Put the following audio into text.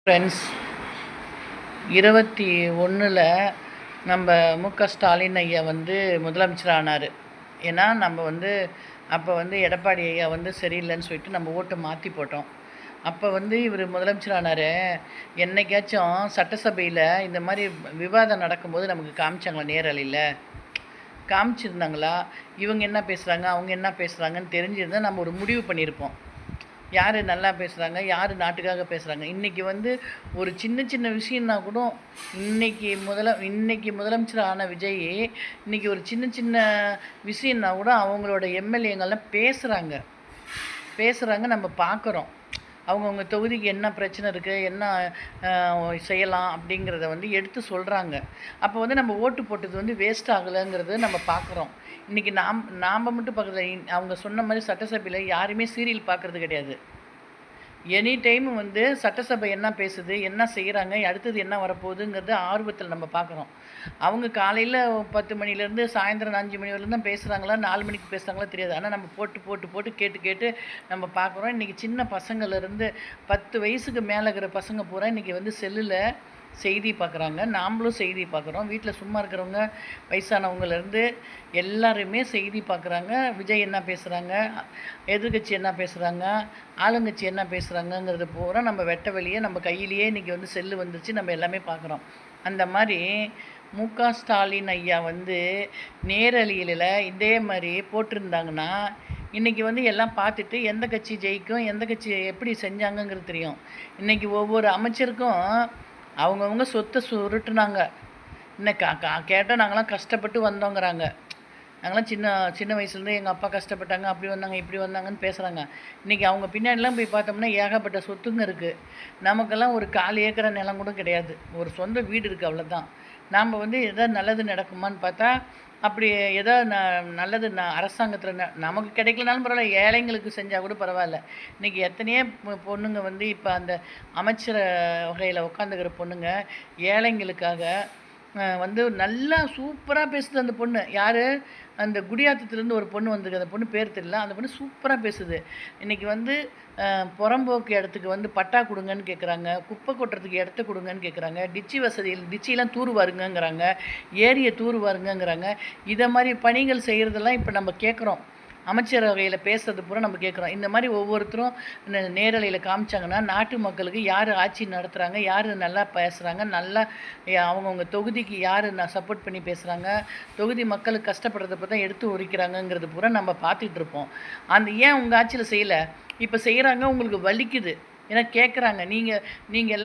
Friends, 21ல் நம்ம ஸ்டாலின் ஐயா முதலமைச்சர் ஆனார். ஏன்னா நம்ம அப்போ எடப்பாடி ஐயா சரியில்லைன்னு சொல்லிட்டு நம்ம ஓட்டை மாற்றி போட்டோம். அப்போ இவர் முதலமைச்சர் ஆனார். என்னைக்காச்சும் சட்டசபையில் இந்த மாதிரி விவாதம் நடக்கும்போது நமக்கு காமிச்சாங்களா? நேரலையில் காமிச்சிருந்தாங்களா? இவங்க என்ன பேசுகிறாங்க, அவங்க என்ன பேசுகிறாங்கன்னு தெரிஞ்சிருந்தால் நம்ம ஒரு முடிவு பண்ணியிருப்போம். யார் நல்லா பேசுகிறாங்க, யார் நாட்டுக்காக பேசுகிறாங்க. இன்றைக்கி ஒரு சின்ன சின்ன விஷயம்னா கூட இன்றைக்கி முதலமைச்சர் ஆன விஜய் இன்றைக்கி ஒரு சின்ன சின்ன விஷயம்னா கூட அவங்களோட எம்எல்ஏங்கள்லாம் பேசுகிறாங்க நம்ம பார்க்குறோம். அவங்கவுங்க தொகுதிக்கு என்ன பிரச்சனை இருக்குது, என்ன செய்யலாம் அப்படிங்கிறத எடுத்து சொல்கிறாங்க. அப்போ நம்ம ஓட்டு போட்டது வேஸ்ட் ஆகலைங்கிறது நம்ம பார்க்குறோம். இன்றைக்கி நாம் மட்டும் பார்க்குறது, அவங்க சொன்ன மாதிரி சட்டசபையில் யாருமே சீரியல் பார்க்குறது கிடையாது. எனி டைம் சட்டசபை என்ன பேசுது, என்ன செய்கிறாங்க, அடுத்தது என்ன வரப்போகுதுங்கிறது ஆர்வத்தில் நம்ம பார்க்குறோம். அவங்க காலையில் 10 மணிலேருந்து சாயந்தரம் 5 மணி வரையிலும் தான் பேசுகிறாங்களா, 4 மணிக்கு பேசுகிறாங்களா தெரியாது. ஆனால் நம்ம போட்டு கேட்டு நம்ம பார்க்குறோம். இன்றைக்கி சின்ன பசங்கள்லேருந்து 10 வயசுக்கு மேலே இருக்கிற பசங்க பூரா இன்றைக்கி செல்லில் செய்தி பார்க்குறாங்க. நாம்ளும் செய்தி பார்க்குறோம். வீட்டில் சும்மா இருக்கிறவங்க, வயசானவங்கலேருந்து எல்லாருமே செய்தி பார்க்குறாங்க. விஜய் என்ன பேசுகிறாங்க, எதிர்கட்சி என்ன பேசுகிறாங்க, ஆளுங்கட்சி என்ன பேசுகிறாங்கங்கிறது பூரா நம்ம வெட்ட வெளியே நம்ம கையிலேயே இன்றைக்கி செல்லு வந்துச்சு. நம்ம எல்லாமே பார்க்குறோம். அந்த மாதிரி ஸ்டாலின் ஐயா நேரலையில் இதே மாதிரி போட்டிருந்தாங்கன்னா இன்றைக்கி எல்லாம் பார்த்துட்டு எந்த கட்சி ஜெயிக்கும், எந்த கட்சி எப்படி செஞ்சாங்கங்கிறது தெரியும். இன்றைக்கி ஒவ்வொரு அமைச்சருக்கும் அவங்கவுங்க சொத்தை சுருட்டுனாங்க. இன்னும் கேட்டால் நாங்களாம் கஷ்டப்பட்டு வந்தோங்கிறாங்க. நாங்களாம் சின்ன வயசுலேருந்து எங்கள் அப்பா கஷ்டப்பட்டாங்க, அப்படி வந்தாங்க இப்படி வந்தாங்கன்னு பேசுகிறாங்க. இன்றைக்கி அவங்க பின்னாடிலாம் போய் பார்த்தோம்னா ஏகப்பட்ட சொத்துங்க இருக்குது. நமக்கெல்லாம் ஒரு 1/4 ஏக்கர் நிலம் கூட கிடையாது. ஒரு சொந்த வீடு இருக்குது, அவ்வளோதான். நாம் எதாவது நல்லது நடக்குமான்னு பார்த்தா அப்படி ஏதோ நல்லது அரசாங்கத்தில் நமக்கு கிடைக்கலனாலும் பரவாயில்ல, ஏழைங்களுக்கு செஞ்சால் கூட பரவாயில்ல. இன்றைக்கி எத்தனையோ பொண்ணுங்க இப்போ அந்த அமைச்சர் வகையில் உட்காந்துக்கிற பொண்ணுங்க ஏழைங்களுக்காக நல்லா சூப்பராக பேசுது அந்த பொண்ணு. யார்? அந்த குடியாத்தத்துலேருந்து ஒரு பொண்ணு வந்திருக்கு. அந்த பொண்ணு பேர் தெரியல. அந்த பொண்ணு சூப்பராக பேசுது. இன்றைக்கி புறம்போக்கு இடத்துக்கு பட்டா கொடுங்கன்னு கேட்குறாங்க, குப்பை கொட்டுறதுக்கு இடத்த கொடுங்கன்னு கேட்குறாங்க, டிச்சிலாம் தூர்வாருங்கங்கிறாங்க, ஏரியை தூர்வாருங்கங்கிறாங்க. இதை மாதிரி பணிகள் செய்கிறதெல்லாம் இப்போ நம்ம கேட்குறோம். அமைச்சர் வகையில் பேசுறது பூரா நம்ம கேட்குறோம். இந்த மாதிரி ஒவ்வொருத்தரும் நேரலையில் காமிச்சாங்கன்னா நாட்டு மக்களுக்கு யார் ஆட்சி நடத்துகிறாங்க, யார் நல்லா பேசுகிறாங்க, நல்லா அவங்கவுங்க தொகுதிக்கு யார் சப்போர்ட் பண்ணி பேசுகிறாங்க, தொகுதி மக்களுக்கு கஷ்டப்படுறத பற்றி தான் எடுத்து உரிக்கிறாங்கங்கிறது பூரா நம்ம பார்த்துட்ருப்போம். ஏன் உங்கள் ஆட்சியில் செய்யலை? இப்போ செய்கிறாங்க, உங்களுக்கு வலிக்குது. ஏன்னா கேட்குறாங்க. நீங்கள்